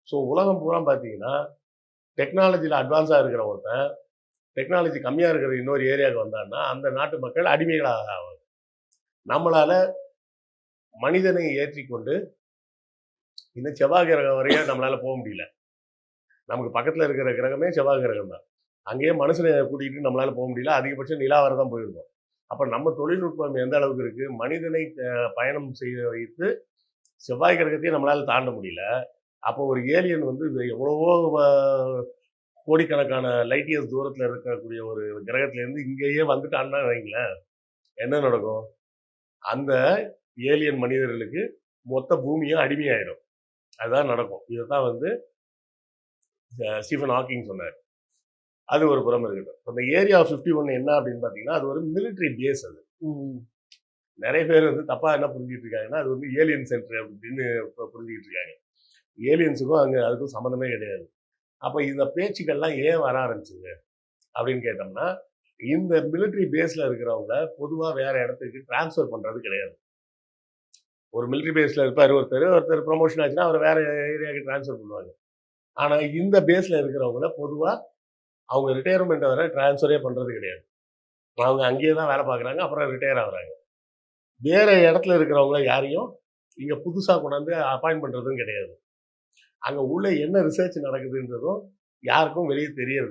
So உலகம் பூரா பார்த்தீங்கன்னா, டெக்னாலஜில அட்வான்ஸா இருக்கிற ஒருத்தன், டெக்னாலஜி கம்மியா இருக்கிற இன்னொரு ஏரியாவுக்கு வந்தான்னா, அந்த நாட்டு மக்கள் அடிமைகளாக ஆவாங்க. நம்மளால மனிதனை ஏற்றிக்கொண்டு இன்னும் செவ்வாய் கிரகம் வரையும் நம்மளால போ முடியல. நமக்கு பக்கத்துல இருக்கிற கிரகமே செவ்வாய் கிரகம் தான். அங்கேயே மனுஷனை கூட்டிட்டு நம்மளால போ முடியல. அதிகபட்சம் நிலா வரை தான் போயிருக்கோம். அப்ப நம்ம தொழில்நுட்பம் எந்த அளவுக்கு இருக்கு? மனிதனை பயணம் செய்ய வைத்து செவ்வாய் கிரகத்தையும் நம்மளால தாண்ட முடியல. அப்போ ஒரு ஏலியன் வந்து எவ்வளவோ கோடிக்கணக்கான லைட் இயர்ஸ் தூரத்துல இருக்கக்கூடிய ஒரு கிரகத்திலேருந்து இங்கேயே வந்துட்டான்னா வைங்களேன், என்ன நடக்கும்? அந்த ஏலியன் மனிதர்களுக்கு மொத்த பூமியும் அடிமையாயிடும். அதுதான் நடக்கும். இதத்தான் வந்து ஸ்டீஃபன் ஹாக்கிங் சொன்னார். அது ஒரு புறம் இருக்கட்டும். அந்த ஏரியா 51 என்ன அப்படின்னு பார்த்தீங்கன்னா, அது ஒரு மிலிட்டரி பேஸ் அது. நெறைய பேர் வந்து தப்பா என்ன புரிஞ்சுட்டு இருக்காங்கன்னா, அது வந்து ஏலியன் சென்டர் அப்படின்னு புரிஞ்சுக்கிட்டு இருக்காங்க. ஏலியன்ஸுக்கும் அதுக்கும் சம்மந்தமே கிடையாது. அப்ப இந்த பேச்சுக்கள்லாம் ஏன் வர ஆரம்பிச்சுது அப்படின்னு கேட்டோம்னா, இந்த மிலிட்டரி பேஸ்ல இருக்கிறவங்க பொதுவா வேற இடத்துக்கு டிரான்ஸ்ஃபர் பண்றது கிடையாது. ஒரு மிலிட்டரி பேஸ்ல இருப்பாரு ஒருத்தர் ப்ரமோஷன் ஆச்சுன்னா அவர வேற ஏரியாவுக்கு டிரான்ஸ்ஃபர் பண்ணுவாங்க. ஆனா இந்த பேஸ்ல இருக்கிறவங்கள பொதுவா அவங்க ரிட்டயர்மென்ட் வர டிரான்ஸ்ஃபரே பண்றது கிடையாது. அவங்க அங்கேயே தான் வேலை பார்க்குறாங்க. அப்புறம் ரிட்டயர் ஆகுறாங்க. வேற இடத்துல இருக்கிறவங்க யாரையும் இங்க புதுசா கொண்டாந்து அப்பாயிண்ட் பண்றதும் கிடையாது. அங்க உள்ள என்ன ரிசர்ச் நடக்குதுன்றதும் யாருக்கும் வெளிய தெரியறது இல்ல.